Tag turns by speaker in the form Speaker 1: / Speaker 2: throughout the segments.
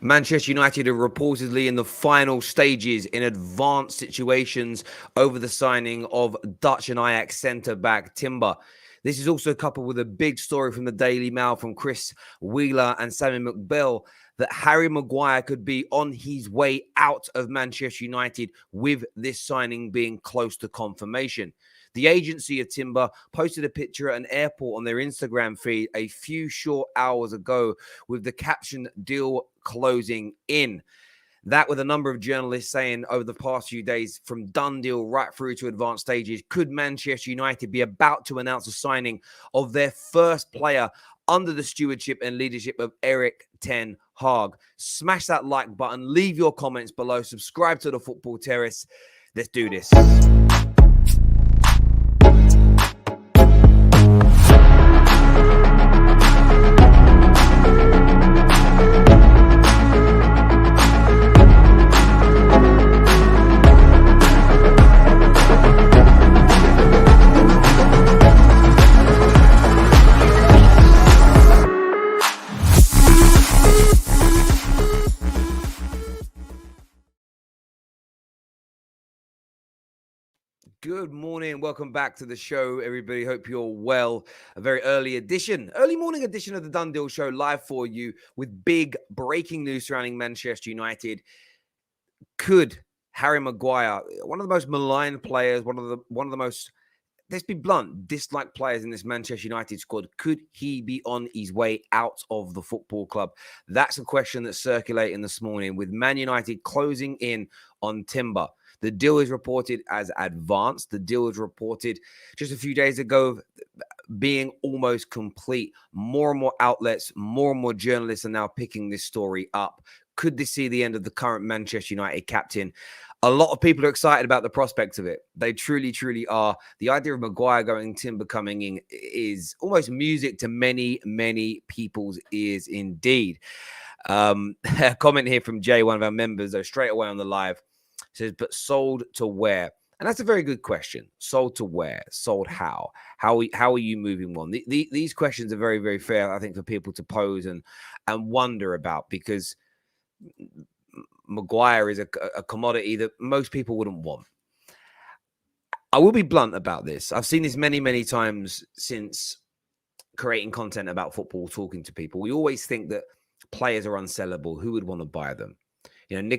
Speaker 1: Manchester United are reportedly in the final stages in advanced situations over the signing of Dutch and Ajax centre-back Timber. This is also coupled with a big story from the Daily Mail from Chris Wheeler and Sammy McBell that Harry Maguire could be on his way out of Manchester United, with this signing being close to confirmation. The agency of Timber posted a picture at an airport on their Instagram feed a few short hours ago with the caption "Deal closing in." That, with a number of journalists saying over the past few days, from done deal right through to advanced stages, could Manchester United be about to announce a signing of their first player under the stewardship and leadership of Erik Ten Hag? Smash that like button, leave your comments below, subscribe to the Football Terrace. Let's do this. Good morning. Welcome back to the show, everybody. Hope you're well. A very early morning edition of the Done Deal Show, live for you with big breaking news surrounding Manchester United. Could Harry Maguire, one of the most maligned players, one of the most, let's be blunt, disliked players in this Manchester United squad, could he be on his way out of the football club? That's a question that's circulating this morning, with Man United closing in on Timber. The deal is reported as advanced. The deal is reported just a few days ago being almost complete. More and more outlets, more and more journalists are now picking this story up. Could this see the end of the current Manchester United captain? A lot of people are excited about the prospects of it. They truly, truly are. The idea of Maguire going, Timber coming in is almost music to many, many people's ears indeed. A comment here from Jay, one of our members, though, straight away on the live. Says, but sold to where? And that's a very good question. Sold to where? Sold how? How are you moving on? These questions are very, very fair, I think, for people to pose and wonder about, because Maguire is a commodity that most people wouldn't want. I will be blunt about this. I've seen this many, many times since creating content about football, talking to people. We always think that players are unsellable. Who would want to buy them? You know,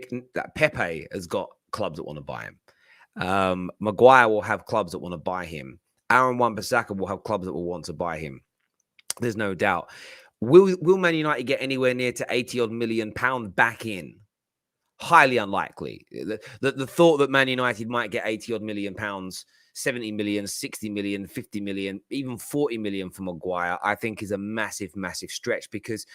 Speaker 1: Pepe has got clubs that want to buy him. Maguire will have clubs that want to buy him. Aaron Wan-Bissaka will have clubs that will want to buy him. There's no doubt. Will Man United get anywhere near to 80-odd million pound back in? Highly unlikely. The thought that Man United might get 80-odd million pounds, 70 million, 60 million, 50 million, even 40 million for Maguire, I think is a massive, massive stretch, because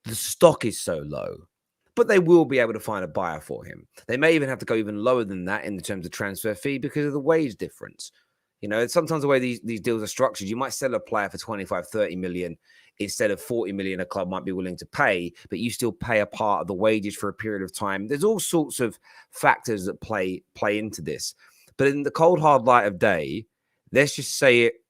Speaker 1: the stock is so low. But they will be able to find a buyer for him. They may even have to go even lower than that in terms of transfer fee because of the wage difference. You know, sometimes the way these deals are structured, you might sell a player for 25, 30 million instead of 40 million a club might be willing to pay, but you still pay a part of the wages for a period of time. There's all sorts of factors that play into this. But in the cold, hard light of day, let's just say it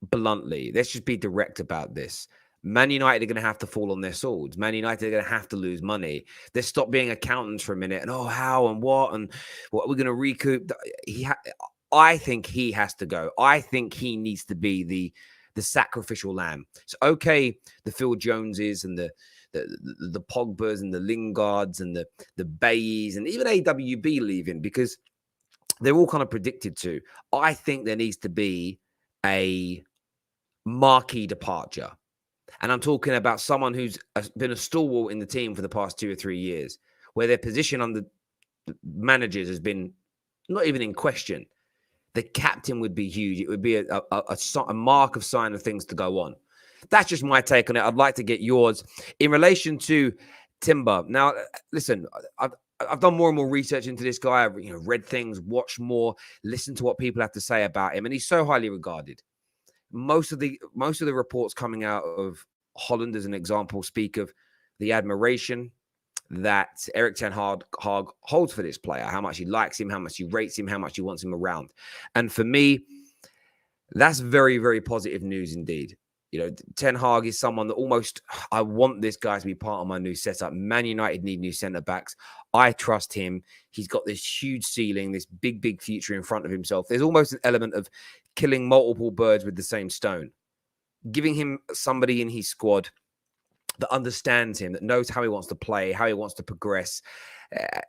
Speaker 1: bluntly. Let's just be direct about this. Man United are going to have to fall on their swords. Man United are going to have to lose money. They stop being accountants for a minute and, how and what and what we're going to recoup. I think he has to go. I think he needs to be the sacrificial lamb. It's okay, the Phil Joneses and the Pogbas and the Lingards and the Bays and even AWB leaving, because they're all kind of predicted to. I think there needs to be a marquee departure. And I'm talking about someone who's been a stalwart in the team for the past 2 or 3 years, where their position under managers has been not even in question. The captain would be huge. It would be a mark of sign of things to go on. That's just my take on it. I'd like to get yours. In relation to Timber, now, listen, I've done more and more research into this guy. I've read things, watched more, listened to what people have to say about him, and he's so highly regarded. Most of the reports coming out of Holland, as an example, speak of the admiration that Erik Ten Hag holds for this player, how much he likes him, how much he rates him, how much he wants him around. And for me, that's very, very positive news indeed. Ten Hag is someone that almost, I want this guy to be part of my new setup. Man United need new centre-backs. I trust him. He's got this huge ceiling, this big, big future in front of himself. There's almost an element of killing multiple birds with the same stone. Giving him somebody in his squad that understands him, that knows how he wants to play, how he wants to progress,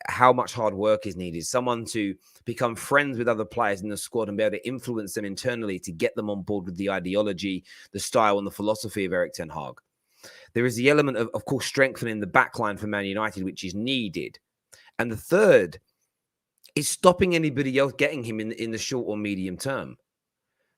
Speaker 1: how much hard work is needed. Someone to become friends with other players in the squad and be able to influence them internally to get them on board with the ideology, the style, and the philosophy of Erik Ten Hag. There is the element of course, strengthening the backline for Man United, which is needed. And the third is stopping anybody else getting him in the short or medium term.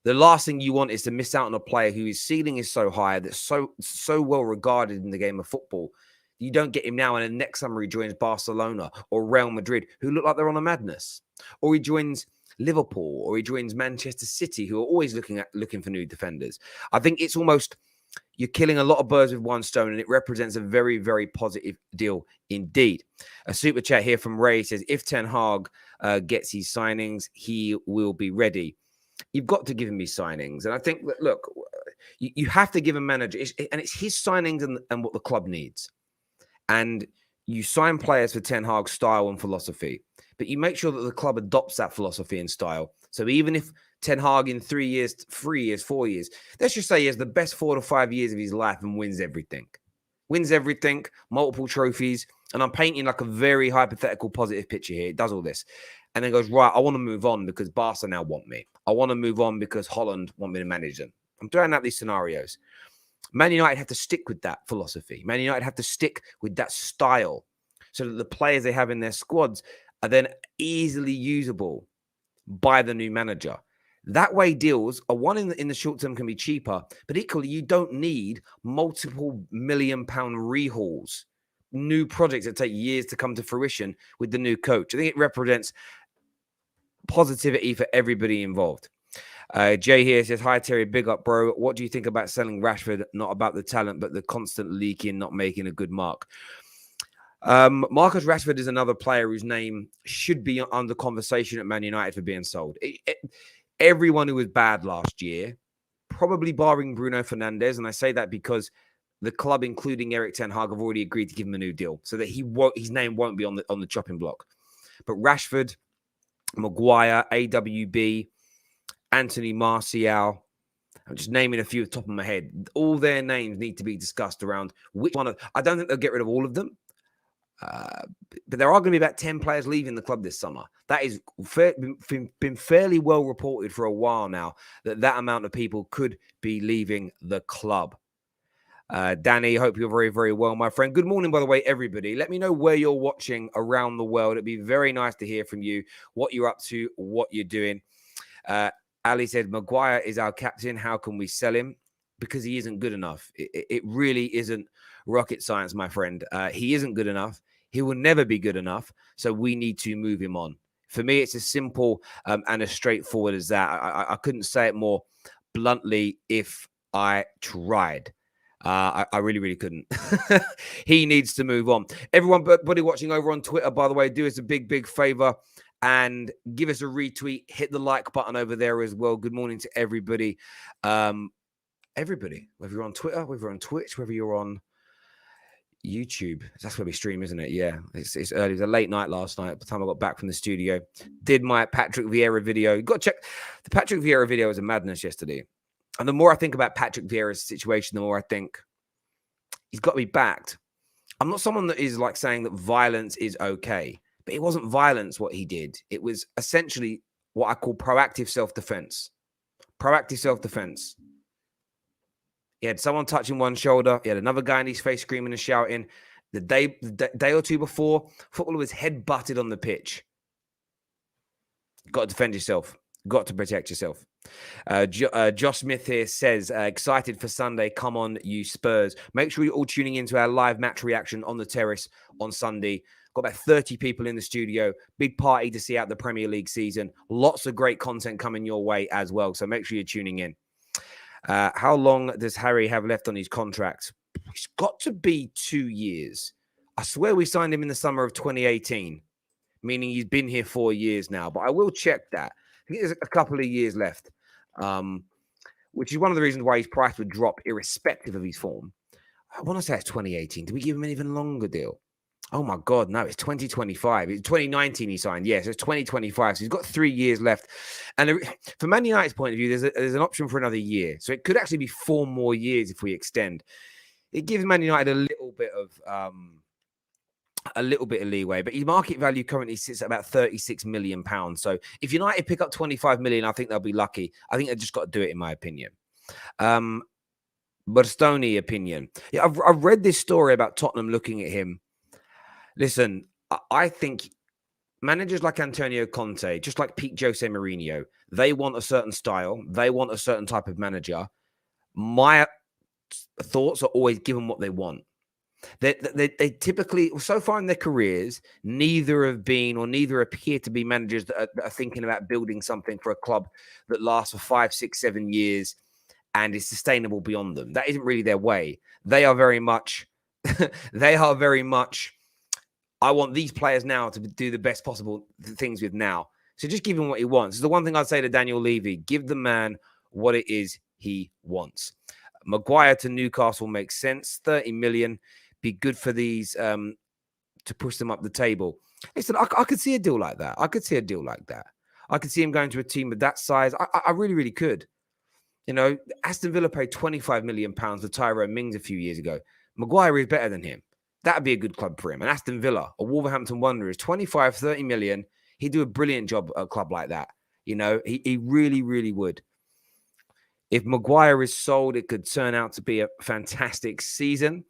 Speaker 1: The last thing you want is to miss out on a player whose ceiling is so high, that's so well regarded in the game of football. You don't get him now, and then next summer he joins Barcelona or Real Madrid, who look like they're on a madness. Or he joins Liverpool, or he joins Manchester City, who are always looking for new defenders. I think it's almost, you're killing a lot of birds with one stone, and it represents a very, very positive deal indeed. A super chat here from Ray says, if Ten Hag gets his signings, he will be ready. You've got to give him his signings. And I think that, look, you have to give a manager, and it's his signings and what the club needs. And you sign players for Ten Hag's style and philosophy, but you make sure that the club adopts that philosophy and style. So even if Ten Hag in 3 years, 4 years, let's just say he has the best 4 to 5 years of his life and wins everything, multiple trophies. And I'm painting like a very hypothetical positive picture here. It does all this. And then goes, right, I want to move on because Barca now want me. I want to move on because Holland want me to manage them. I'm throwing out these scenarios. Man United have to stick with that philosophy. Man United have to stick with that style so that the players they have in their squads are then easily usable by the new manager. That way deals, one in the short term can be cheaper, but equally you don't need multiple £1 million rehauls, new projects that take years to come to fruition with the new coach. I think it represents positivity for everybody involved. Jay here says, hi, Terry, big up, bro. What do you think about selling Rashford? Not about the talent, but the constant leaking, not making a good mark. Marcus Rashford is another player whose name should be under conversation at Man United for being sold. Everyone who was bad last year, probably barring Bruno Fernandes, and I say that because the club, including Erik Ten Hag, have already agreed to give him a new deal so that his name won't be on the chopping block. But Rashford, Maguire, AWB, Anthony Martial, I'm just naming a few at the top of my head. All their names need to be discussed around which one I don't think they'll get rid of all of them. But there are going to be about 10 players leaving the club this summer. That is been fairly well reported for a while now, that amount of people could be leaving the club. Danny, hope you're very, very well, my friend. Good morning, by the way, everybody. Let me know where you're watching around the world. It'd be very nice to hear from you, what you're up to, what you're doing. Ali said, Maguire is our captain. How can we sell him? Because he isn't good enough. It really isn't rocket science, my friend. He isn't good enough. He will never be good enough. So we need to move him on. For me, it's as simple and as straightforward as that. I couldn't say it more bluntly if I tried. I really, really couldn't. He needs to move on. Everybody watching over on Twitter, by the way, do us a big, big favor and give us a retweet. Hit the like button over there as well. Good morning to everybody. Everybody, whether you're on Twitter, whether you're on Twitch, whether you're on YouTube. That's where we stream, isn't it? Yeah, it's early. It was a late night last night. By the time I got back from the studio, did my Patrick Vieira video. You got to check the Patrick Vieira video. Was a madness yesterday. And the more I think about Patrick Vieira's situation, the more I think he's got to be backed. I'm not someone that is like saying that violence is okay, but it wasn't violence what he did. It was essentially what I call proactive self-defense. Proactive self-defense. He had someone touching one shoulder. He had another guy in his face screaming and shouting. The day or two before, footballer was head butted on the pitch. Got to defend yourself. Got to protect yourself. Josh Smith here says, excited for Sunday. Come on, you Spurs. Make sure you're all tuning into our live match reaction on the terrace on Sunday. Got about 30 people in the studio. Big party to see out the Premier League season. Lots of great content coming your way as well. So make sure you're tuning in. How long does Harry have left on his contract? It's got to be 2 years. I swear we signed him in the summer of 2018, meaning he's been here 4 years now. But I will check that. I think there's a couple of years left. which is one of the reasons why his price would drop irrespective of his form. I want to say it's 2018. Did we give him an even longer deal? Oh my God, no, it's 2025. It's 2019 he signed. Yes, it's 2025. So he's got 3 years left. And from Man United's point of view, there's an option for another year. So it could actually be 4 more years if we extend. It gives Man United a little bit of leeway, but his market value currently sits at about £36 million. So if United pick up 25 million, I think they'll be lucky. I think they've just got to do it, in my opinion. Bastoni opinion. Yeah, I've read this story about Tottenham looking at him. Listen, I think managers like Antonio Conte, just like Pete Jose Mourinho, they want a certain style. They want a certain type of manager. My thoughts are always give them what they want. They typically, so far in their careers, neither have been or neither appear to be managers that are thinking about building something for a club that lasts for 5, 6, 7 years and is sustainable beyond them. That isn't really their way. They are very much, I want these players now to do the best possible things with now. So just give him what he wants. It's the one thing I'd say to Daniel Levy. Give the man what it is he wants. Maguire to Newcastle makes sense. 30 million. Be good for these to push them up the table. Listen, I could see a deal like that. I could see him going to a team of that size. I really, really could. You know, Aston Villa paid £25 million for Tyrone Mings a few years ago. Maguire is better than him. That'd be a good club for him. And Aston Villa, or Wolverhampton Wanderers, 25, 30 million. He'd do a brilliant job at a club like that. You know, he really, really would. If Maguire is sold, it could turn out to be a fantastic season.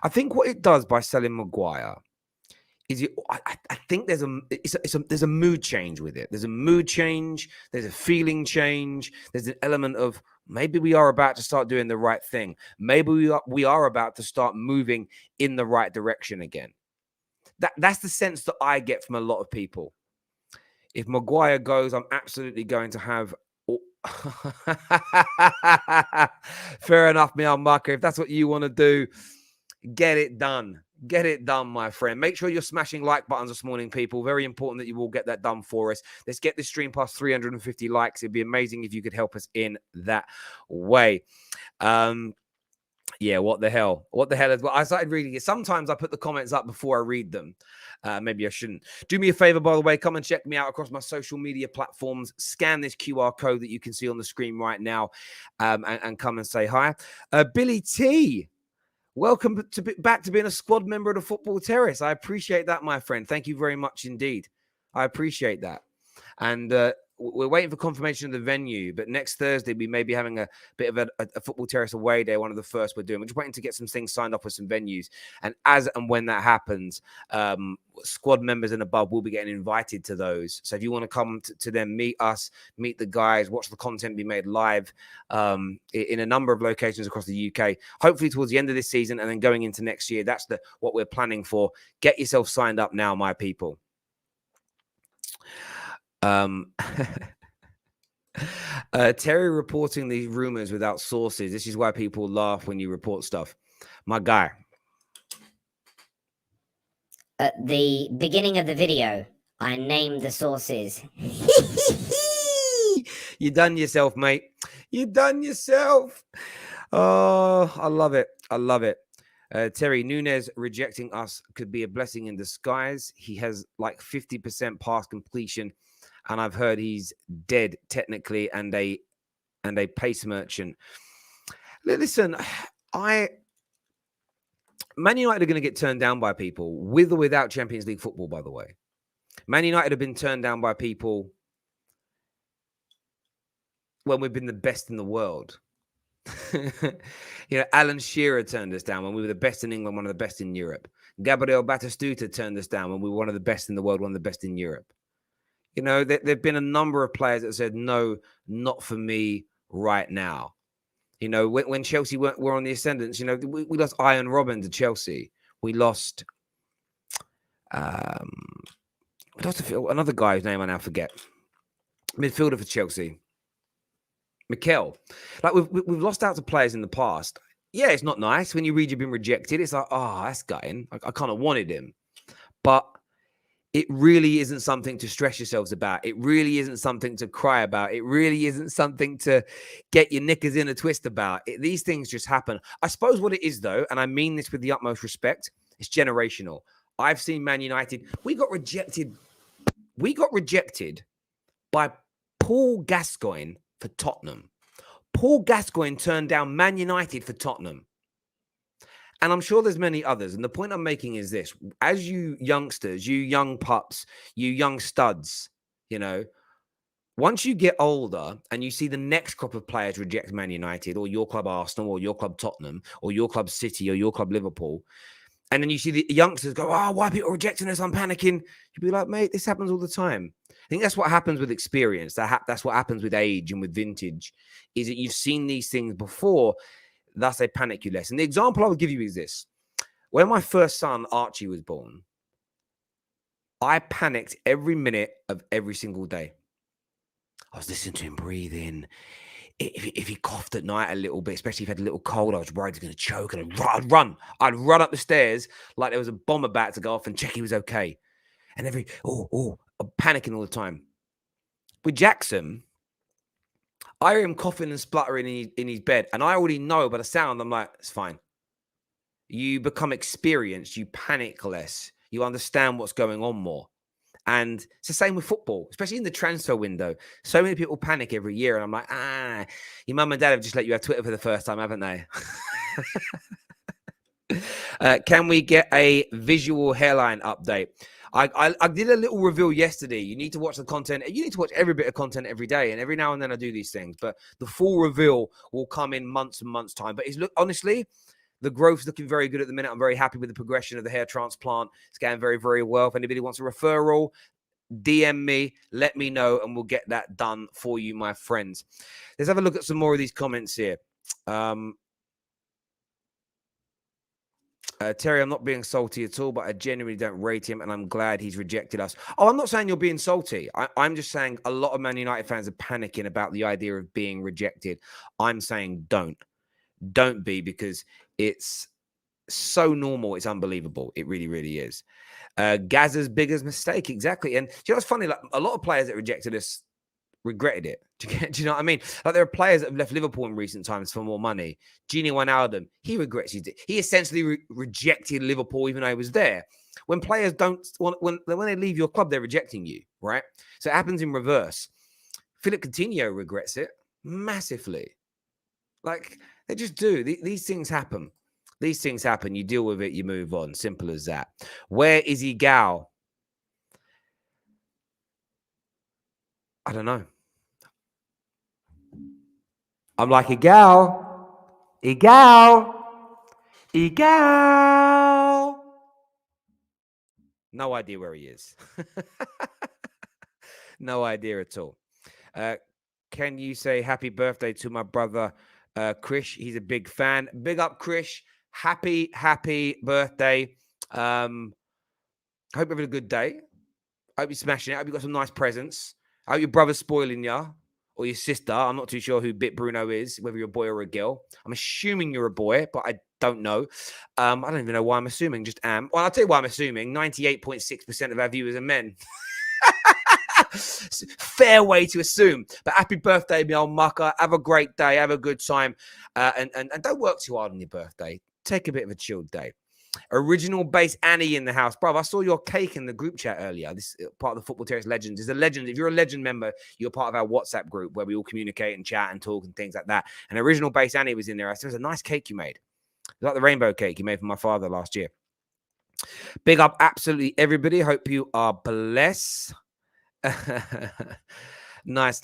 Speaker 1: I think what it does by selling Maguire is I think there's a mood change with it. There's a mood change. There's a feeling change. There's an element of maybe we are about to start doing the right thing. Maybe we are about to start moving in the right direction again. That's the sense that I get from a lot of people. If Maguire goes, I'm absolutely going to have... Fair enough, Mian Marco. If that's what you want to do, get it done. Get it done, my friend. Make sure you're smashing like buttons this morning, people. Very important that you all get that done for us. Let's get this stream past 350 likes. It'd be amazing if you could help us in that way. Yeah, what the hell? What the hell is... Well, I started reading it. Sometimes I put the comments up before I read them. Maybe I shouldn't. Do me a favor, by the way. Come and check me out across my social media platforms. Scan this QR code that you can see on the screen right now and come and say hi. Billy T, welcome back to being a squad member of the Football Terrace. I appreciate that, my friend. Thank you very much indeed. I appreciate that. And we're waiting for confirmation of the venue, but next Thursday we may be having a bit of a Football Terrace away day, one of the first we're doing. We're just waiting to get some things signed off with some venues. And as and when that happens, squad members and above will be getting invited to those. So if you want to come to them, meet us, meet the guys, watch the content be made live in a number of locations across the UK, hopefully towards the end of this season and then going into next year. That's what we're planning for. Get yourself signed up now, my people. Terry reporting these rumors without sources. This is why people laugh when you report stuff. My guy.
Speaker 2: At the beginning of the video, I named the sources.
Speaker 1: You done yourself, mate. You done yourself. Oh, I love it. I love it. Terry, Núñez rejecting us could be a blessing in disguise. He has like 50% pass completion. And I've heard he's dead technically and a pace merchant. Listen, Man United are going to get turned down by people with or without Champions League football, by the way. Man United have been turned down by people when we've been the best in the world. Alan Shearer turned us down when we were the best in England, one of the best in Europe. Gabriel Batistuta turned us down when we were one of the best in the world, one of the best in Europe. There've been a number of players that said, no, not for me right now. When Chelsea were on the ascendants, we lost Iron Robin to Chelsea. We lost another guy whose name I now forget. Midfielder for Chelsea. Mikel. Like we've lost out to players in the past. Yeah, it's not nice when you read you've been rejected. It's like, that's gutting. I kind of wanted him. But it really isn't something to stress yourselves about. It really isn't something to cry about. It really isn't something to get your knickers in a twist about. These things just happen. I suppose what it is, though, and I mean this with the utmost respect, it's generational. I've seen Man United. We got rejected by Paul Gascoigne for Tottenham. Paul Gascoigne turned down Man United for Tottenham. And I'm sure there's many others. And the point I'm making is this. As you youngsters, you young pups, you young studs, you know, once you get older and you see the next crop of players reject Man United or your club Arsenal or your club Tottenham or your club City or your club Liverpool, and then you see the youngsters go, oh, why are people rejecting us? I'm panicking. You'd be like, mate, this happens all the time. I think that's what happens with experience. That's what happens with age and with vintage, is that you've seen these things before. Thus, they panic you less. And the example I would give you is this. When my first son, Archie, was born, I panicked every minute of every single day. I was listening to him breathing. If he coughed at night a little bit, especially if he had a little cold, I was worried he was going to choke. And I'd run up the stairs like there was a bomb about to go off and check he was okay. And I'm panicking all the time. With Jackson, I hear him coughing and spluttering in his bed. And I already know by the sound, I'm like, it's fine. You become experienced. You panic less. You understand what's going on more. And it's the same with football, especially in the transfer window. So many people panic every year. And I'm like, your mum and dad have just let you have Twitter for the first time, haven't they? Can we get a visual hairline update? I did a little reveal yesterday. You need to watch the content. You need to watch every bit of content every day. And every now and then I do these things. But the full reveal will come in months and months' time. But honestly, the growth's looking very good at the minute. I'm very happy with the progression of the hair transplant. It's going very, very well. If anybody wants a referral, DM me, let me know, and we'll get that done for you, my friends. Let's have a look at some more of these comments here. Terry, I'm not being salty at all, but I genuinely don't rate him, and I'm glad he's rejected us. Oh, I'm not saying you're being salty. I'm just saying a lot of Man United fans are panicking about the idea of being rejected. I'm saying don't be, because it's so normal. It's unbelievable. It really, really is. Gazza's biggest mistake. Exactly. And you know, it's funny, like a lot of players that rejected us regretted it. Do you know what I mean? Like there are players that have left Liverpool in recent times for more money. Gini Wijnaldum, he regrets he did. He essentially rejected Liverpool even though he was there. When players don't want, when they leave your club, they're rejecting you, right? So it happens in reverse. Philip Coutinho regrets it massively. Like they just do. These things happen. These things happen. You deal with it. You move on. Simple as that. Where is he, Gal? I don't know. I'm like, Egal. No idea where he is. No idea at all. Can you say happy birthday to my brother, Krish? He's a big fan. Big up, Krish. Happy birthday. Hope you're having a good day. Hope you're smashing it. Hope you got some nice presents. Hope your brother's spoiling you. Or your sister. I'm not too sure who Bit Bruno is, whether you're a boy or a girl. I'm assuming you're a boy, but I don't know. I don't even know why I'm assuming, just am. Well, I'll tell you why I'm assuming. 98.6% of our viewers are men. Fair way to assume. But happy birthday, my old mucker. Have a great day. Have a good time. And don't work too hard on your birthday. Take a bit of a chilled day. Original base Annie in the house. Bro, I saw your cake in the group chat earlier. This part of the Football Terrace Legends is a legend. If you're a legend member, you're part of our WhatsApp group where we all communicate and chat and talk and things like that. And Original base Annie was in there. I said, it was a nice cake you made. It was like the rainbow cake you made for my father last year. Big up absolutely everybody. Hope you are blessed. Nice.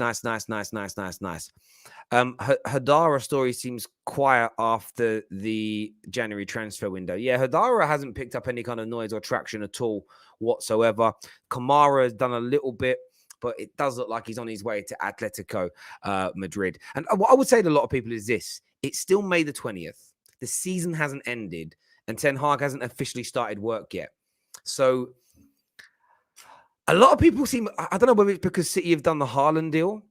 Speaker 1: Hadara story seems quiet after the January transfer window. Yeah, Hadara hasn't picked up any kind of noise or traction at all whatsoever. Kamara has done a little bit, but it does look like he's on his way to Atletico Madrid. And what I would say to a lot of people is this. It's still May the 20th. The season hasn't ended, and Ten Hag hasn't officially started work yet. So a lot of people seem, I don't know whether it's because City have done the Haaland deal.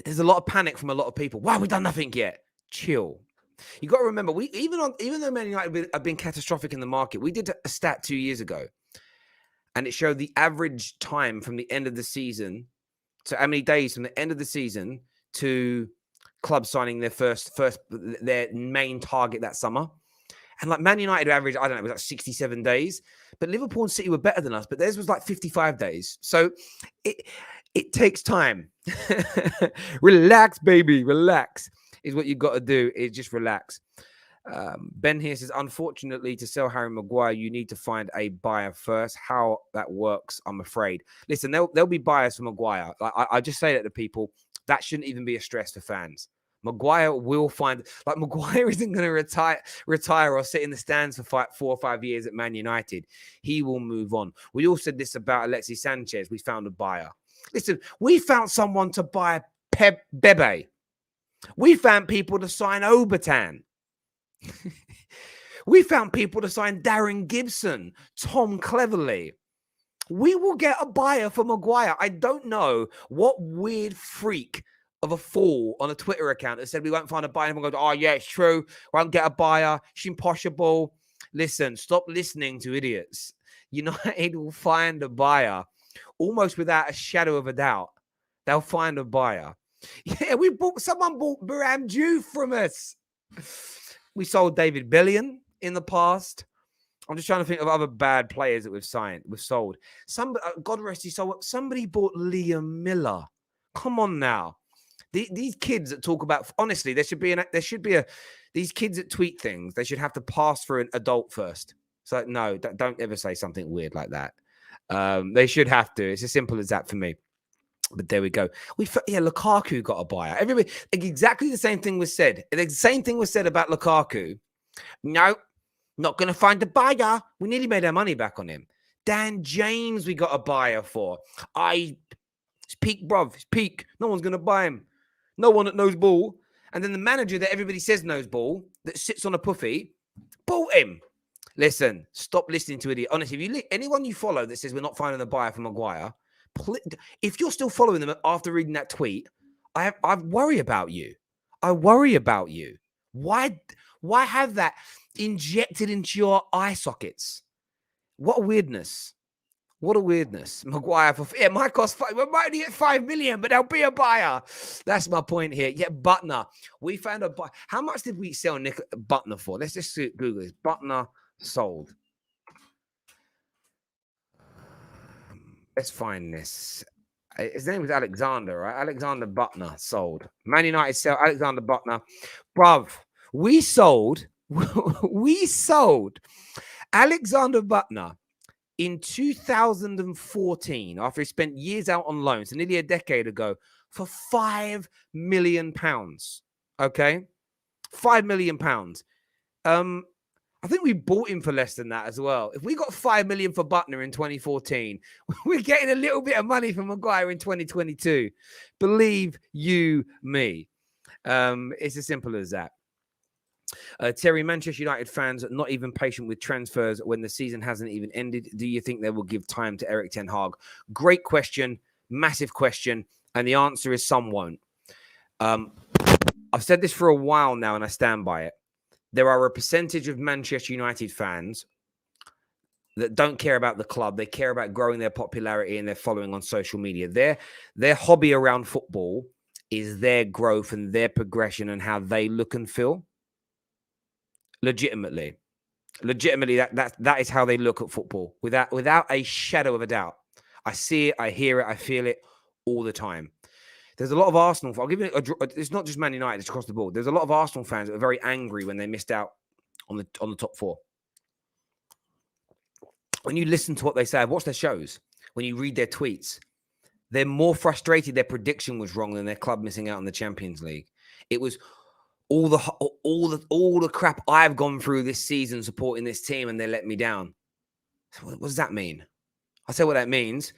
Speaker 1: There's a lot of panic from a lot of people. Why have we done nothing yet? Chill. You got to remember, even though Man United have been catastrophic in the market, we did a stat 2 years ago. and it showed the average time from the end of the season. So how many days from the end of the season to club signing their main target that summer. And like Man United average, I don't know, it was like 67 days. But Liverpool and City were better than us, but theirs was like 55 days. So it takes time. Relax, baby. Relax is what you got to do, is just relax. Ben here says, unfortunately, to sell Harry Maguire, you need to find a buyer first. How that works, I'm afraid. Listen, there'll be buyers for Maguire. I just say that to people. That shouldn't even be a stress for fans. Maguire will find, like, Maguire isn't going to retire or sit in the stands for 4 or 5 years at Man United. He will move on. We all said this about Alexis Sanchez. We found a buyer. Listen, we found someone to buy Bebe. We found people to sign Obertan. We found people to sign Darren Gibson, Tom Cleverley. We will get a buyer for Maguire. I don't know what weird freak of a fool on a Twitter account that said we won't find a buyer. And we'll go, oh, yeah, it's true. Won't get a buyer. It's impossible. Listen, stop listening to idiots. United will find a buyer almost without a shadow of a doubt. They'll find a buyer. Yeah, someone bought Baram Jew from us. We sold David Bellion in the past. I'm just trying to think of other bad players that we've sold. God rest his soul. Somebody bought Liam Miller. Come on now. These kids that talk about, honestly, these kids that tweet things, they should have to pass through an adult first. So no, don't ever say something weird like that. They should have to. It's as simple as that for me. But there we go. Lukaku got a buyer. Everybody, exactly the same thing was said. The same thing was said about Lukaku. No, not going to find a buyer. We nearly made our money back on him. Dan James, we got a buyer for. It's peak, bruv. It's peak. No one's going to buy him. No one that knows ball. And then the manager that everybody says knows ball, that sits on a puffy, bought him. Listen, stop listening to idiot. Honestly, if anyone you follow that says we're not finding a buyer for Maguire, if you're still following them after reading that tweet, I worry about you. I worry about you. Why have that injected into your eye sockets? What a weirdness. What a weirdness. Maguire it might cost we might only get 5 million, but there'll be a buyer. That's my point here. Yeah, Butner. We found a buyer. How much did we sell Nick Butner for? Let's just Google this. Butner sold. Let's find this. His name was Alexander, right? Alexander Butner sold. Man United sell Alexander Butner. Bruv, we sold Alexander Butner in 2014 after he spent years out on loan, so nearly a decade ago, for £5 million. Okay? £5 million. I think we bought him for less than that as well. If we got 5 million for Butner in 2014, we're getting a little bit of money from Maguire in 2022. Believe you me. It's as simple as that. Terry, Manchester United fans are not even patient with transfers when the season hasn't even ended. Do you think they will give time to Erik Ten Hag? Great question. Massive question. And the answer is some won't. I've said this for a while now and I stand by it. There are a percentage of Manchester United fans that don't care about the club. They care about growing their popularity and their following on social media. Their hobby around football is their growth and their progression and how they look and feel. Legitimately, that is how they look at football without a shadow of a doubt. I see it, I hear it, I feel it all the time. There's a lot of Arsenal. I'll give you it's not just Man United, it's across the board. There's a lot of Arsenal fans that are very angry when they missed out on the top four. When you listen to what they say, I've watched their shows. When you read their tweets, they're more frustrated their prediction was wrong than their club missing out on the Champions League. It was all the crap I've gone through this season supporting this team and they let me down. What does that mean? I'll tell you what that means.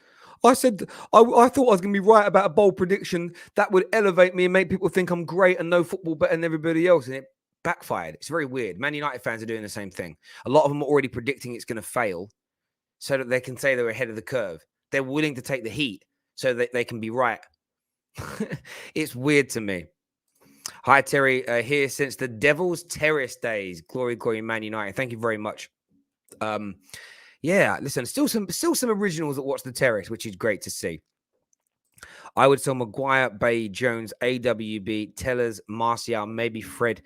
Speaker 1: I said I thought I was going to be right about a bold prediction that would elevate me and make people think I'm great and know football better than everybody else, and it backfired. It's very weird. Man United fans are doing the same thing. A lot of them are already predicting it's going to fail so that they can say they're ahead of the curve. They're willing to take the heat so that they can be right. It's weird to me. Hi, Terry. Here since the Devil's Terrace days. Glory, Man United. Thank you very much. Yeah, listen, still some originals that watch the terrace, which is great to see. I would sell Maguire, Bay, Jones, AWB, Tellers, Martial, maybe Fred,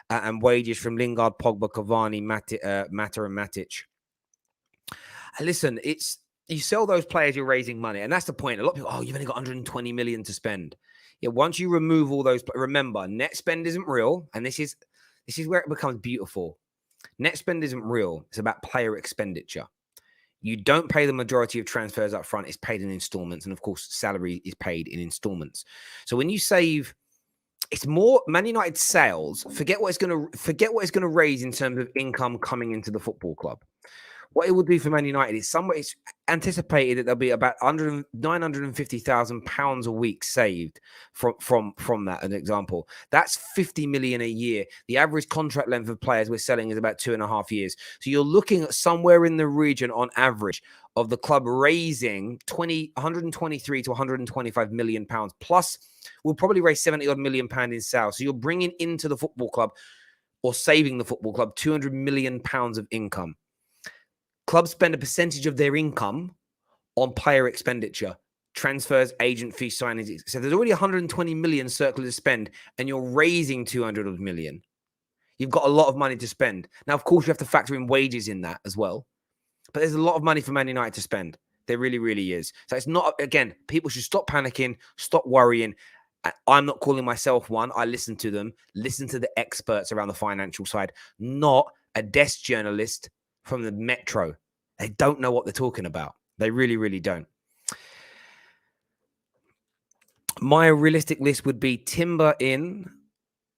Speaker 1: and wages from Lingard, Pogba, Cavani, Mata, and Matic. And listen, you sell those players, you're raising money, and that's the point. A lot of people, you've only got 120 million to spend. Yeah, once you remove all those, remember, net spend isn't real, and this is where it becomes beautiful. Net spend isn't real. It's about player expenditure. You don't pay the majority of transfers up front. It's paid in installments. And of course, salary is paid in installments. So when you save, it's more Man United sales. Forget what it's going to raise in terms of income coming into the football club. What it will do for Man United is it's anticipated that there'll be about £950,000 a week saved from that. An example, that's 50 million a year. The average contract length of players we're selling is about 2.5 years. So you're looking at somewhere in the region on average of the club raising 123 to 125 million pounds. Plus, we'll probably raise 70 odd million pounds in sales. So you're bringing into the football club or saving the football club 200 million pounds of income. Clubs spend a percentage of their income on player expenditure, transfers, agent fees, signings. So there's already 120 million circular to spend, and you're raising 200 million. You've got a lot of money to spend. Now, of course, you have to factor in wages in that as well. But there's a lot of money for Man United to spend. There really, really is. So it's not, again, people should stop panicking, stop worrying. I'm not calling myself one. I listen to them, listen to the experts around the financial side, not a desk journalist from the Metro. They don't know what they're talking about. They really, really don't. My realistic list would be Timber in,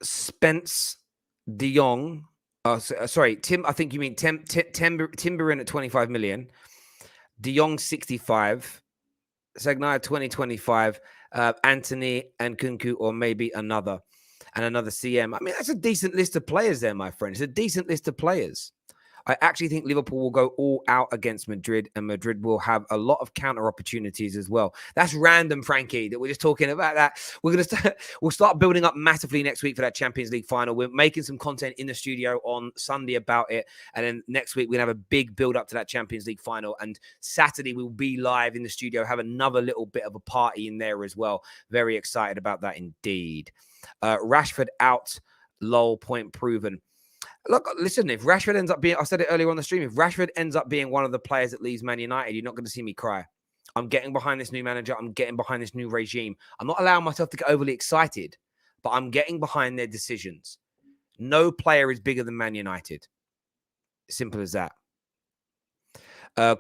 Speaker 1: Spence, De Jong. Tim. I think you mean Timber in at 25 million, De Jong 65, Sagnaia 2025, Anthony and Kunku, or maybe another CM. I mean, that's a decent list of players there, my friend. It's a decent list of players. I actually think Liverpool will go all out against Madrid, and Madrid will have a lot of counter opportunities as well. That's random, Frankie, that we're just talking about that. We'll start building up massively next week for that Champions League final. We're making some content in the studio on Sunday about it. And then next week, we're going to have a big build up to that Champions League final. And Saturday, we'll be live in the studio, have another little bit of a party in there as well. Very excited about that indeed. Rashford out, lol, point proven. Look, listen, if Rashford ends up being, I said it earlier on the stream, if Rashford ends up being one of the players that leaves Man United, you're not going to see me cry. I'm getting behind this new manager. I'm getting behind this new regime. I'm not allowing myself to get overly excited, but I'm getting behind their decisions. No player is bigger than Man United. Simple as that.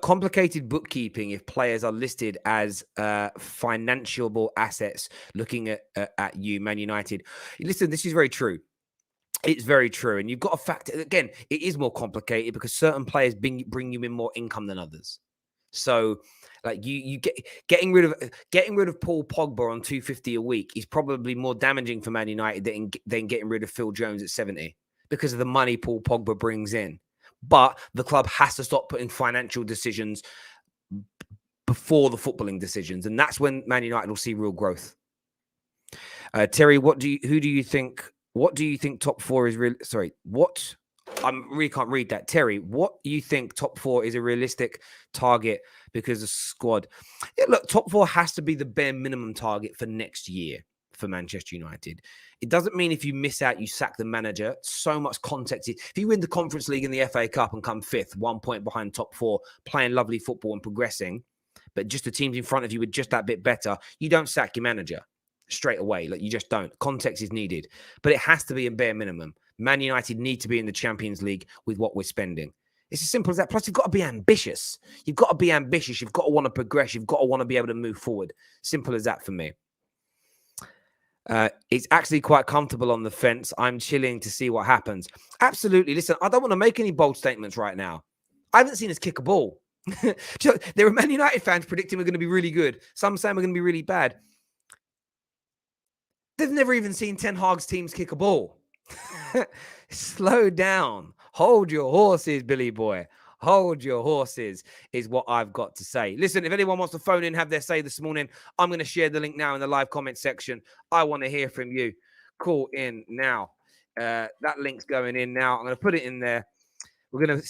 Speaker 1: Complicated bookkeeping if players are listed as financiable assets looking at you, Man United. Listen, this is very true. It's very true. And you've got to factor, again, it is more complicated because certain players bring you in more income than others. So like getting rid of Paul Pogba on 250 a week is probably more damaging for Man United than getting rid of Phil Jones at 70 because of the money Paul Pogba brings in. But the club has to stop putting financial decisions before the footballing decisions. And that's when Man United will see real growth. Terry, what do you think top four is real? Sorry, what? I really can't read that. Terry, what do you think top four is a realistic target because of squad? Yeah, look, top four has to be the bare minimum target for next year for Manchester United. It doesn't mean if you miss out, you sack the manager. So much context. If you win the Conference League and the FA Cup and come fifth, 1 point behind top four, playing lovely football and progressing, but just the teams in front of you were just that bit better, you don't sack your manager straight away. Like, you just don't. Context is needed, but it has to be a bare minimum. Man United need to be in the Champions League with what we're spending. It's as simple as that. Plus, you've got to be ambitious. You've got to be ambitious. You've got to want to progress. You've got to want to be able to move forward. Simple as that for me. It's actually quite comfortable on the fence. I'm chilling to see what happens. Absolutely. Listen, I don't want to make any bold statements right now. I haven't seen us kick a ball. There are Man United fans predicting we're going to be really good. Some saying we're going to be really bad. They've never even seen Ten Hag's teams kick a ball. Slow down. Hold your horses, Billy boy. Hold your horses is what I've got to say. Listen, if anyone wants to phone in, have their say this morning, I'm going to share the link now in the live comment section. I want to hear from you. Call in now. That link's going in now. I'm going to put it in there. We're gonna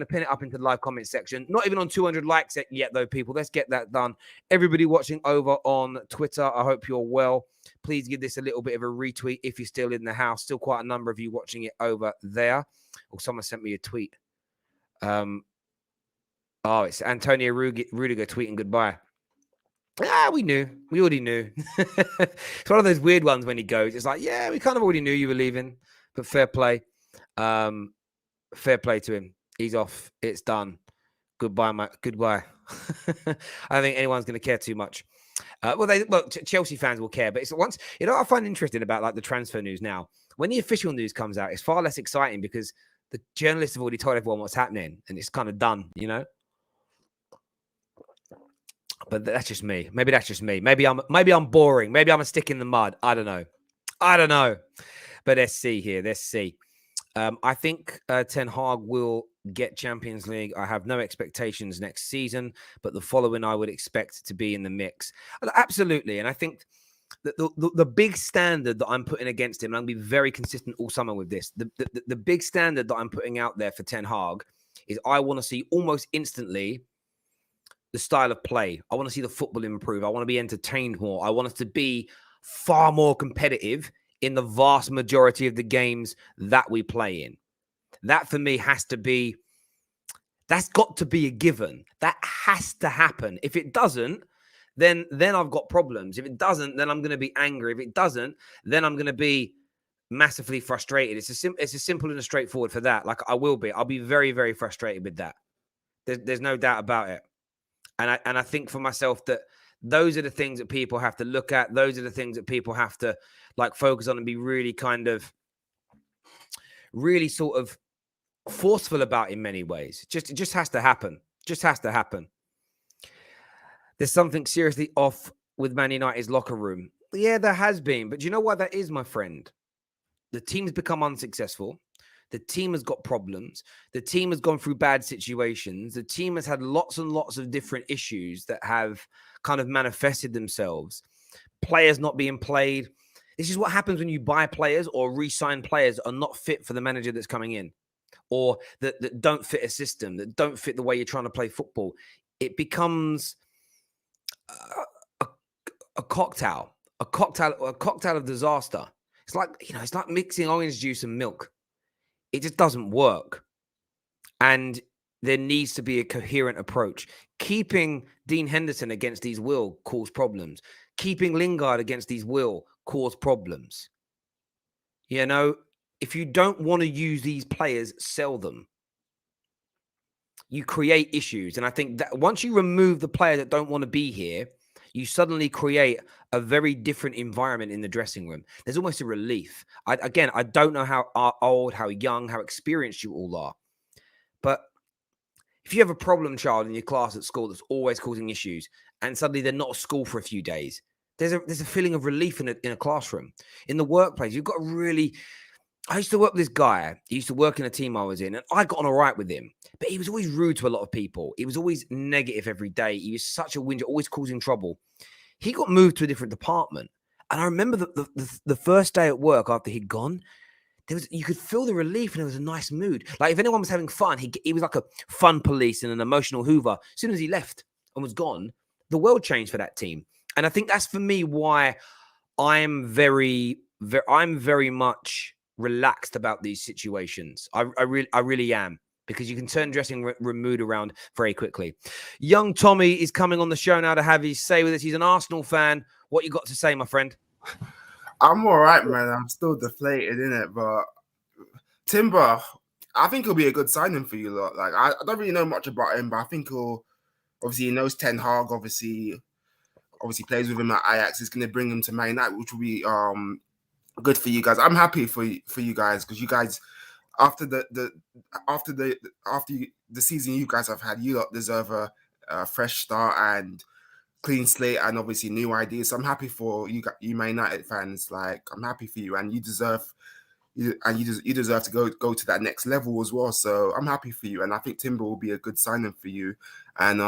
Speaker 1: pin it up into the live comment section. Not even on 200 likes yet, though, people. Let's get that done. Everybody watching over on Twitter, I hope you're well. Please give this a little bit of a retweet if you're still in the house. Still quite a number of you watching it over there. Oh, someone sent me a tweet. Oh, it's Antonio Rudiger tweeting goodbye. We knew. We already knew. It's one of those weird ones when he goes. It's like, yeah, we kind of already knew you were leaving, but fair play. Fair play to him. He's off. It's done. Goodbye, Mike. Goodbye. I don't think anyone's going to care too much. Chelsea fans will care, but it's once, you know what I find interesting about like the transfer news now? When the official news comes out, it's far less exciting because the journalists have already told everyone what's happening and it's kind of done, you know? But that's just me. Maybe that's just me. Maybe I'm boring. Maybe I'm a stick in the mud. I don't know. But let's see here. Let's see. I think Ten Hag will get Champions League. I have no expectations next season, but the following I would expect to be in the mix. Absolutely. And I think that the big standard that I'm putting against him, and I'll be very consistent all summer with this, the big standard that I'm putting out there for Ten Hag is I want to see almost instantly the style of play. I want to see the football improve. I want to be entertained more. I want us to be far more competitive in the vast majority of the games that we play in. That for me has to be, that's got to be a given. That has to happen. If it doesn't, then I've got problems. If it doesn't, then I'm going to be angry. If it doesn't, then I'm going to be massively frustrated. It's as simple and as straightforward for that. Like I'll be very, very frustrated with that. There's no doubt about it. And I think for myself that those are the things that people have to look at. Those are the things that people have to like focus on and be really sort of forceful about in many ways. It just has to happen. Just has to happen. There's something seriously off with Man United's locker room. Yeah, there has been. But do you know what that is, my friend? The team's become unsuccessful. The team has got problems. The team has gone through bad situations. The team has had lots and lots of different issues that have kind of manifested themselves. Players not being played. This is what happens when you buy players or re-sign players that are not fit for the manager that's coming in, or that don't fit a system, that don't fit the way you're trying to play football. It becomes a cocktail of disaster. It's like mixing orange juice and milk. It just doesn't work. And there needs to be a coherent approach. Keeping Dean Henderson against these will cause problems. Keeping Lingard against these will cause problems. You know, if you don't want to use these players, sell them. You create issues. And I think that once you remove the players that don't want to be here, you suddenly create a very different environment in the dressing room. There's almost a relief. I don't know how old, how young, how experienced you all are. But if you have a problem child in your class at school that's always causing issues, and suddenly they're not at school for a few days, there's a feeling of relief in a classroom. In the workplace, you've got to really... I used to work with this guy. He used to work in a team I was in, and I got on all right with him. But he was always rude to a lot of people. He was always negative every day. He was such a whinger, always causing trouble. He got moved to a different department. And I remember the first day at work after he'd gone, you could feel the relief and there was a nice mood. Like if anyone was having fun, he was like a fun police and an emotional Hoover. As soon as he left and was gone, the world changed for that team. And I think that's for me why I'm very much relaxed about these situations. I really am, because you can turn dressing room mood around very quickly. Young Tommy is coming on the show now to have his say with us. He's an Arsenal fan. What you got to say, my friend?
Speaker 3: I'm all right, man. I'm still deflated in it, but Timber, I think he'll be a good signing for you lot. Like I don't really know much about him, but I think he knows Ten Hag. Obviously plays with him at Ajax. He's going to bring him to Man United, which will be good for you guys. I'm happy for you guys, because you guys, after the season you guys have had, you lot deserve a fresh start and clean slate, and obviously new ideas. So I'm happy for you Man United fans. Like I'm happy for you, and you deserve to go to that next level as well. So I'm happy for you, and I think Timber will be a good signing for you. And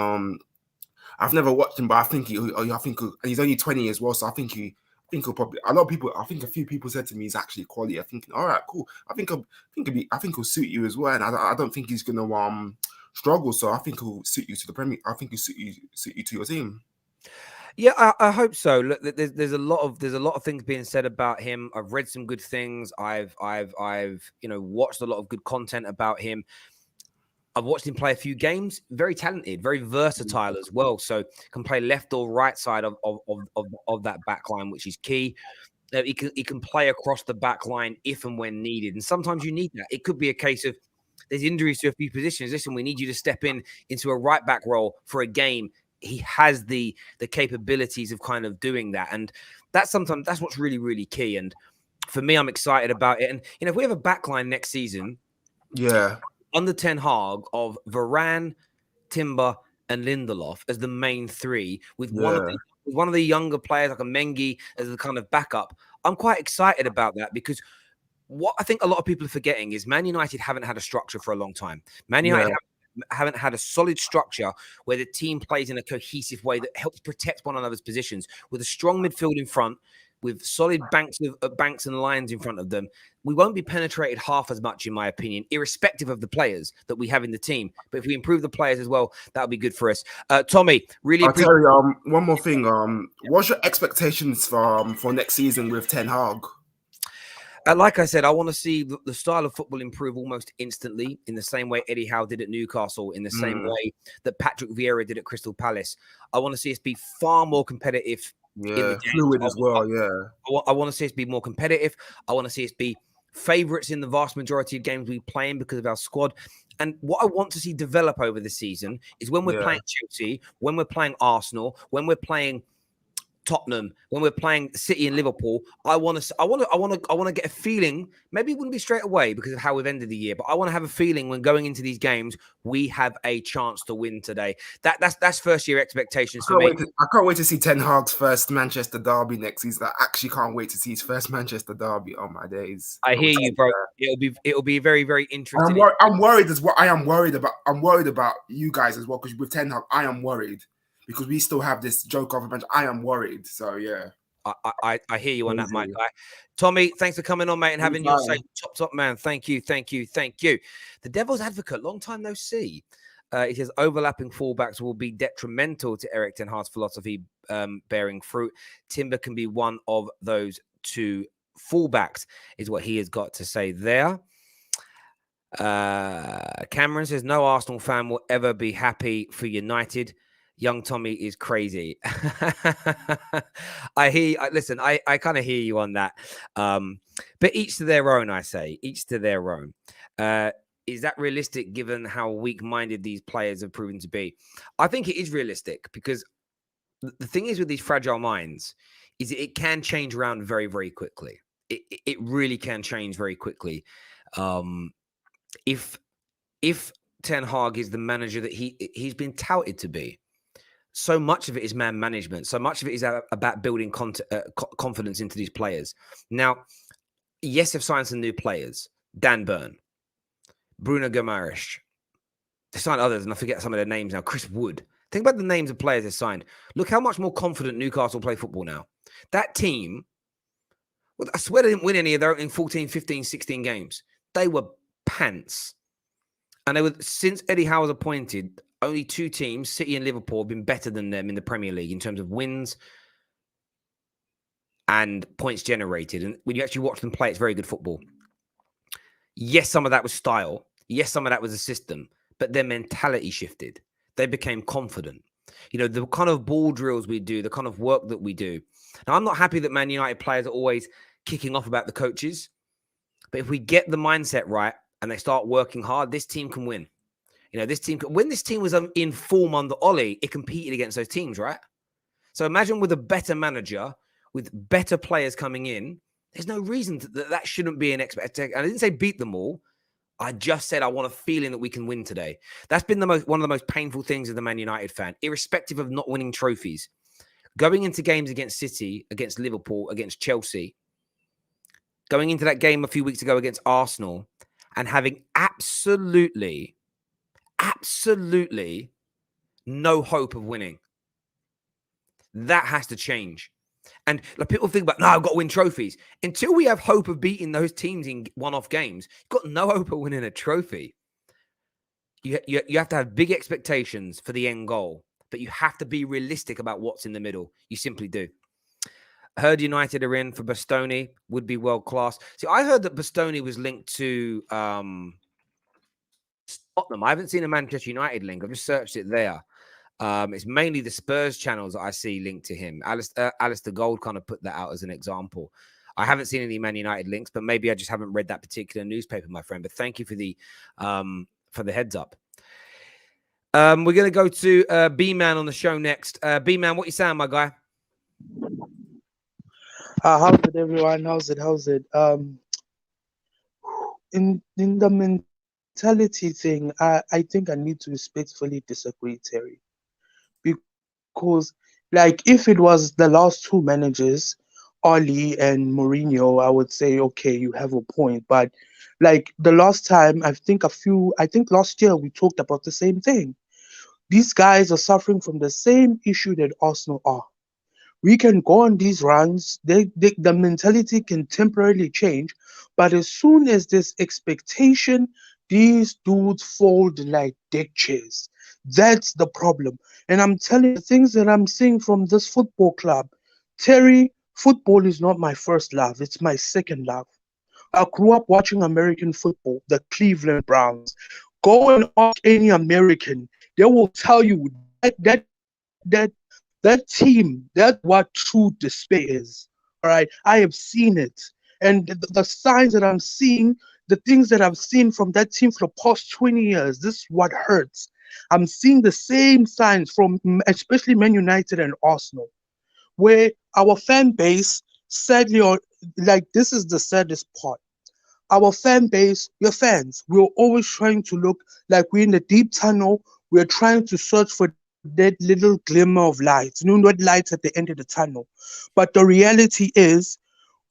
Speaker 3: I've never watched him, but I think he's only 20 as well. So I think think he'll probably, a lot of people, I think a few people said to me he's actually quality. I'm thinking, all right, cool. I think he'll suit you as well. And I don't think he's gonna struggle. So I think he'll suit you to the Premier. I think he'll suit you to your team.
Speaker 1: Yeah, I hope so. Look, there's a lot of things being said about him. I've read some good things. I've watched a lot of good content about him. I've watched him play a few games. Very talented, very versatile as well. So can play left or right side of that back line, which is key. He can play across the back line if and when needed. And sometimes you need that. It could be a case of there's injuries to a few positions. Listen, we need you to step into a right back role for a game. He has the capabilities of kind of doing that. And that's what's really, really key. And for me, I'm excited about it. And, if we have a back line next season, under Ten Hag of Varane, Timber, and Lindelof as the main three, with one of the younger players like a Mengi as the kind of backup, I'm quite excited about that because what I think a lot of people are forgetting is Man United haven't had a structure for a long time. Man United haven't had a solid structure where the team plays in a cohesive way that helps protect one another's positions with a strong midfield in front, with solid banks and lines in front of them. We won't be penetrated half as much, in my opinion, irrespective of the players that we have in the team. But if we improve the players as well, that'll be good for us. Tommy, really appreciate.
Speaker 3: I'll tell you, one more thing. What's your expectations for next season with Ten Hag?
Speaker 1: Like I said, I want to see the style of football improve almost instantly in the same way Eddie Howe did at Newcastle, in the same way that Patrick Vieira did at Crystal Palace. I want to see us be far more competitive.
Speaker 3: Fluid as well.
Speaker 1: I want to see us be more competitive. I want to see us be favourites in the vast majority of games we play in because of our squad. And what I want to see develop over the season is when we're playing Chelsea, when we're playing Arsenal, when we're playing Tottenham, when we're playing City and Liverpool, I want to get a feeling. Maybe it wouldn't be straight away because of how we've ended the year, but I want to have a feeling when going into these games, we have a chance to win today. That's first year expectations for me.
Speaker 3: I can't wait to see Ten Hag's first Manchester derby next season. I actually can't wait to see his first Manchester derby. Oh my days!
Speaker 1: I hear you, bro. It'll be very, very interesting.
Speaker 3: I'm worried as well. I'm worried about you guys as well because with Ten Hag, I am worried. Because we still have this joke of a bunch. I am worried. So, yeah.
Speaker 1: I hear you on that, my guy. Tommy, thanks for coming on, mate, and having your say. Top man. Thank you. The Devil's Advocate, long time no see. He says overlapping fullbacks will be detrimental to Erik Ten Hag's philosophy bearing fruit. Timber can be one of those two fullbacks, is what he has got to say there. Cameron says no Arsenal fan will ever be happy for United. Young Tommy is crazy. I hear. Listen, I kind of hear you on that. But each to their own, I say. Each to their own. Is that realistic given how weak-minded these players have proven to be? I think it is realistic because the thing is with these fragile minds is it can change around very, very quickly. It really can change very quickly. If Ten Hag is the manager that he's been touted to be, so much of it is man management. So much of it is about building confidence into these players. Now, yes, they've signed some new players. Dan Burn, Bruno Guimaraes. They signed others, and I forget some of their names now. Chris Wood. Think about the names of players they signed. Look how much more confident Newcastle play football now. That team, well, I swear they didn't win any of their opening 14, 15, 16 games. They were pants. And they were, since Eddie Howe was appointed, only two teams, City and Liverpool, have been better than them in the Premier League in terms of wins and points generated. And when you actually watch them play, it's very good football. Yes, some of that was style. Yes, some of that was a system. But their mentality shifted. They became confident. The kind of ball drills we do, the kind of work that we do. Now, I'm not happy that Man United players are always kicking off about the coaches. But if we get the mindset right and they start working hard, this team can win. This team, when this team was in form under Ollie, it competed against those teams, right? So imagine with a better manager, with better players coming in, there's no reason that shouldn't be an expectation. I didn't say beat them all. I just said I want a feeling that we can win today. That's been one of the most painful things as a Man United fan, irrespective of not winning trophies. Going into games against City, against Liverpool, against Chelsea, going into that game a few weeks ago against Arsenal, and having absolutely no hope of winning. That has to change. And like, people think about, no, I've got to win trophies. Until we have hope of beating those teams in one-off games, you've got no hope of winning a trophy. You have to have big expectations for the end goal, but you have to be realistic about what's in the middle. You simply do. Heard United are in for Bastoni, would be world class. See, I heard that Bastoni was linked to Tottenham. I haven't seen a Manchester United link. I've just searched it there. It's mainly the Spurs channels that I see linked to him. Alistair Gold kind of put that out as an example. I haven't seen any Man United links, but maybe I just haven't read that particular newspaper, my friend. But thank you for the heads up. We're going to go to B-Man on the show next. B-Man, what you saying, my guy?
Speaker 4: How's it, everyone? How's it? In the mentality thing, I think I need to respectfully disagree, Terry. Because, like, if it was the last two managers, Oli and Mourinho, I would say, okay, you have a point. But, like, the last time, I think last year we talked about the same thing. These guys are suffering from the same issue that Arsenal are. We can go on these runs, the mentality can temporarily change, but as soon as there's expectation, these dudes fold like deck chairs. That's the problem. And I'm telling you, the things that I'm seeing from this football club, Terry, football is not my first love, it's my second love. I grew up watching American football, the Cleveland Browns. Go and ask any American, they will tell you that team, that's what true despair is. All right. I have seen it. And the signs that I'm seeing, the things that I've seen from that team for the past 20 years, this is what hurts. I'm seeing the same signs from especially Man United and Arsenal, where our fan base, sadly, or like, this is the saddest part. Our fan base, your fans, we're always trying to look like we're in a deep tunnel. We're trying to search for that little glimmer of light, not lights at the end of the tunnel. But the reality is,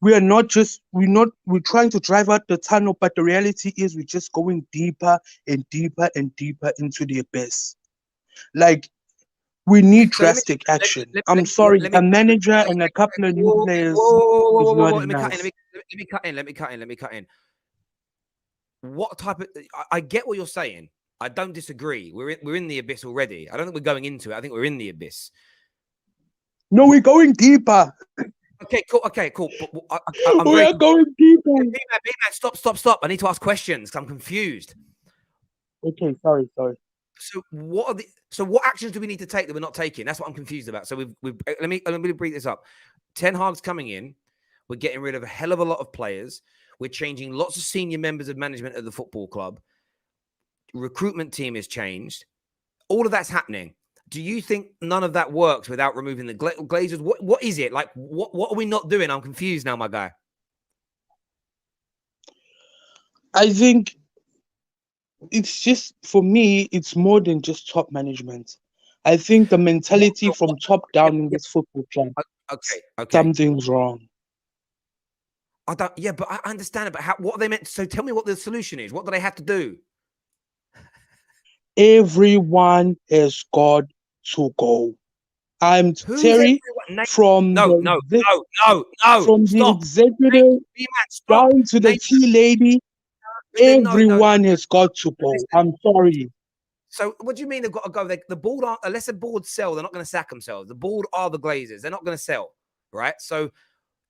Speaker 4: we're trying to drive out the tunnel, but the reality is we're just going deeper and deeper and deeper into the abyss. Like, we need drastic action. I'm sorry, a manager and a couple of new players is not enough.
Speaker 1: Let me cut in. What type of... I get what you're saying. I don't disagree. We're in the abyss already. I don't think we're going into it. I think we're in the abyss.
Speaker 4: No, we're going deeper.
Speaker 1: Okay, cool.
Speaker 4: We are going deeper.
Speaker 1: B-Man, stop. I need to ask questions because I'm confused.
Speaker 4: Okay, sorry.
Speaker 1: So what actions do we need to take that we're not taking? That's what I'm confused about. So let me break this up. Ten Hag's coming in. We're getting rid of a hell of a lot of players. We're changing lots of senior members of management at the football club. Recruitment team is changed. All of that's happening. Do you think none of that works without removing the Glazers? What is it? Like, what are we not doing? I'm confused now, my guy.
Speaker 4: I think it's just, for me, it's more than just top management. I think the mentality from top down in this football club,
Speaker 1: okay.
Speaker 4: Something's wrong.
Speaker 1: But I understand it. But what are they meant? So tell me what the solution is. What do they have to do?
Speaker 4: Everyone has got to go. I'm Terry from the executive down to the tea lady. Everyone has got to go. I'm sorry.
Speaker 1: So what do you mean they've got to go? The board aren't, unless the board sell, they're not going to sack themselves. The board are the Glazers. They're not going to sell, right? So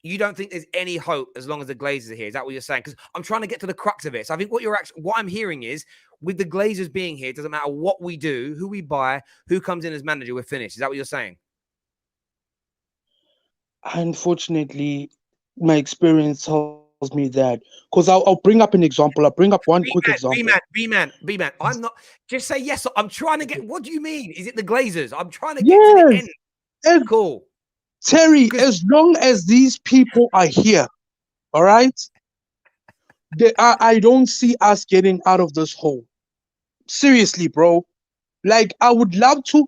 Speaker 1: you don't think there's any hope as long as the Glazers are here? Is that what you're saying? Because I'm trying to get to the crux of it. So I think what I'm hearing is, with the Glazers being here, it doesn't matter what we do, who we buy, who comes in as manager, we're finished. Is that what you're saying?
Speaker 4: Unfortunately, my experience tells me that. Because I'll bring up an example. I'll bring up one quick example.
Speaker 1: B-man. I'm not... Just say yes. I'm trying to get... What do you mean? Is it the Glazers? I'm trying to get to the end. Cool.
Speaker 4: Terry, as long as these people are here, all right, I don't see us getting out of this hole. Seriously, bro. Like, I would love to.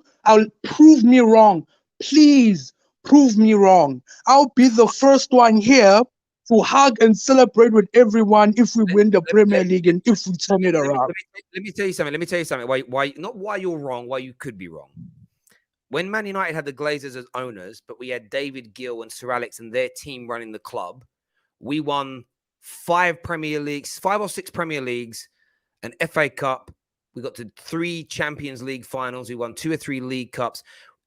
Speaker 4: Prove me wrong. Please prove me wrong. I'll be the first one here to hug and celebrate with everyone if we win the Premier League and if we turn it around.
Speaker 1: Let me tell you something. Why not why you're wrong, why you could be wrong. when Man United had the Glazers as owners, but we had David Gill and Sir Alex and their team running the club, we won 5 or 6 Premier Leagues, an FA Cup. We got to 3 Champions League finals. We won 2 or 3 League Cups.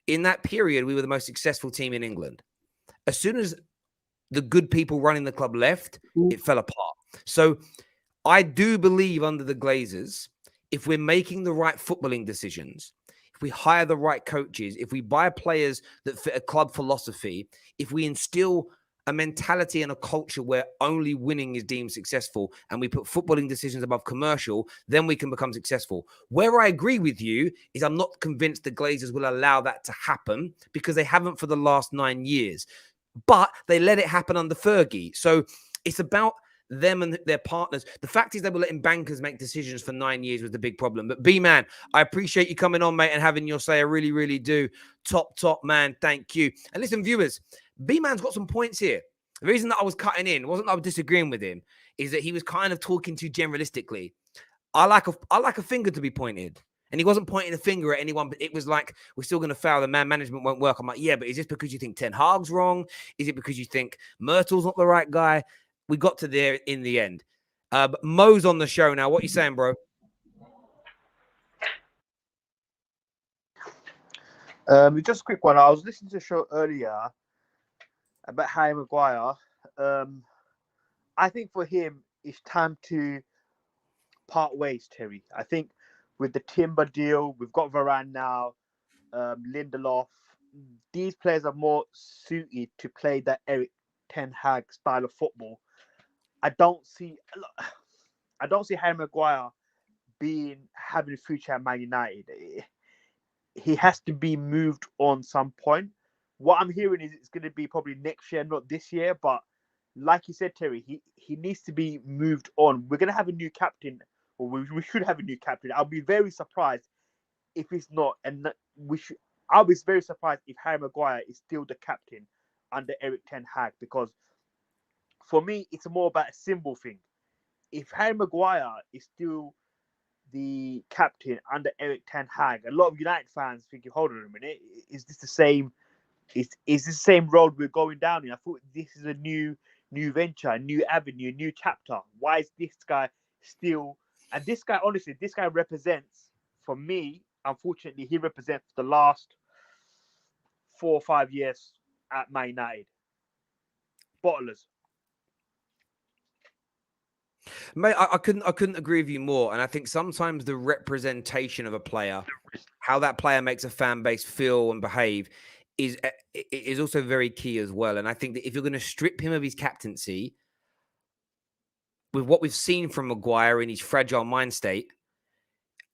Speaker 1: In that period, we were the most successful team in England. As soon as the good people running the club left, it fell apart. So I do believe under the Glazers, if we're making the right footballing decisions, if we hire the right coaches, if we buy players that fit a club philosophy, if we instill a mentality and a culture where only winning is deemed successful and we put footballing decisions above commercial, then we can become successful. Where I agree with you is I'm not convinced the Glazers will allow that to happen because they haven't for the last 9 years. But they let it happen under Fergie. So it's about them and their partners. The fact is they were letting bankers make decisions for 9 years was the big problem. But B-Man, I appreciate you coming on, mate, and having your say. I really, really do. Top, man. Thank you. And listen, viewers, B-Man's got some points here. The reason that I was cutting in wasn't that I was disagreeing with him, is that he was kind of talking too generalistically. I like a finger to be pointed. And he wasn't pointing a finger at anyone, but it was like, we're still going to fail. The man management won't work. I'm like, yeah, but is this because you think Ten Hag's wrong? Is it because you think Myrtle's not the right guy? We got to there in the end. But Mo's on the show now. What are you saying, bro?
Speaker 5: Just a quick one. I was listening to a show earlier about Harry Maguire. I think for him, it's time to part ways, Terry. I think with the Timber deal, we've got Varane now, Lindelof. These players are more suited to play that Erik Ten Hag style of football. I don't see Harry Maguire having a future at Man United. He has to be moved on some point. What I'm hearing is it's going to be probably next year, not this year. But like you said, Terry, he needs to be moved on. We're going to have a new captain, or we should have a new captain. I'll be very surprised if he's not, and I'll be very surprised if Harry Maguire is still the captain under Erik Ten Hag, because for me, it's more about a symbol thing. If Harry Maguire is still the captain under Erik Ten Hag, a lot of United fans thinking, hold on a minute, is this the same? Is this the same road we're going down in? I thought this is a new venture, a new avenue, a new chapter. Why is this guy still? And this guy, honestly, represents, for me, unfortunately, he represents the last 4 or 5 years at Man United. Bottlers.
Speaker 1: Mate, I couldn't agree with you more. And I think sometimes the representation of a player, how that player makes a fan base feel and behave, is also very key as well. And I think that if you're going to strip him of his captaincy, with what we've seen from Maguire in his fragile mind state,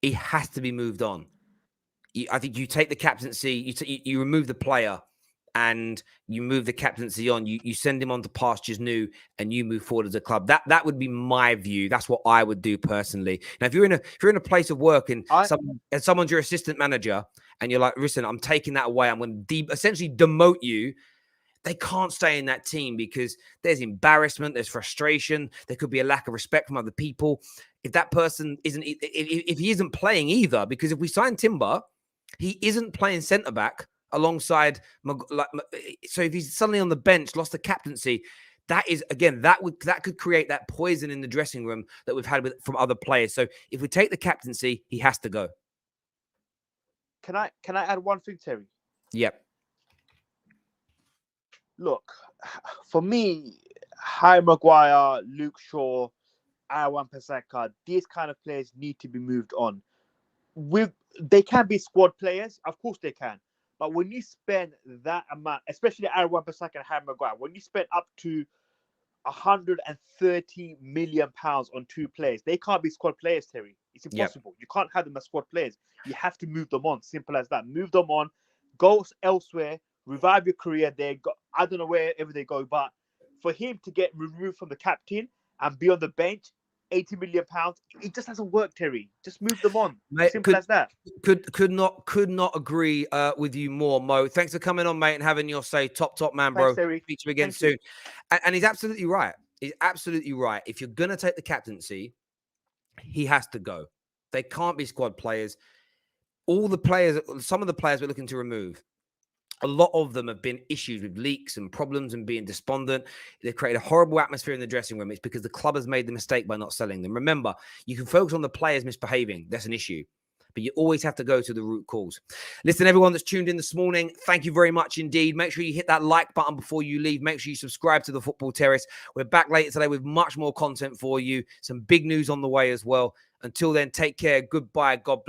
Speaker 1: he has to be moved on. I think you take the captaincy, you remove the player, and you move the captaincy on. You send him on to pastures new, and you move forward as a club. That would be my view. That's what I would do personally. Now, if you're in a place of work and someone's your assistant manager, and you're like, listen, I'm taking that away. I'm going to essentially demote you. They can't stay in that team because there's embarrassment, there's frustration, there could be a lack of respect from other people. If that person if he isn't playing either, because if we sign Timber, he isn't playing centre back alongside. So if he's suddenly on the bench, lost the captaincy, that is again that could create that poison in the dressing room that we've had from other players. So if we take the captaincy, he has to go.
Speaker 5: Can I add one thing, Terry?
Speaker 1: Yep.
Speaker 5: Look, for me, Harry Maguire, Luke Shaw, Aaron Wan-Bissaka, these kind of players need to be moved on. They can be squad players, of course they can. But when you spend that amount, especially Aaron Wan-Bissaka and Harry Maguire, when you spend up to £130 million on 2 players, they can't be squad players, Terry. It's impossible. Yep. You can't have them as squad players. You have to move them on. Simple as that. Move them on. Go elsewhere. Revive your career there. I don't know wherever they go, but for him to get removed from the captain and be on the bench, £80 million, it just doesn't work, Terry. Just move them on. Mate, simple as that.
Speaker 1: Could not agree with you more, Mo. Thanks for coming on, mate, and having your say. Top man, bro.
Speaker 5: Thanks, Terry.
Speaker 1: Speak to you again soon. And he's absolutely right. He's absolutely right. If you're gonna take the captaincy, he has to go. They can't be squad players. all the players, some of the players we're looking to remove, a lot of them have been issues with leaks and problems and being despondent. They've created a horrible atmosphere in the dressing room. It's because the club has made the mistake by not selling them. Remember, you can focus on the players misbehaving. That's an issue. But you always have to go to the root cause. Listen, everyone that's tuned in this morning, thank you very much indeed. Make sure you hit that like button before you leave. Make sure you subscribe to the Football Terrace. We're back later today with much more content for you. Some big news on the way as well. Until then, take care. Goodbye. God bless.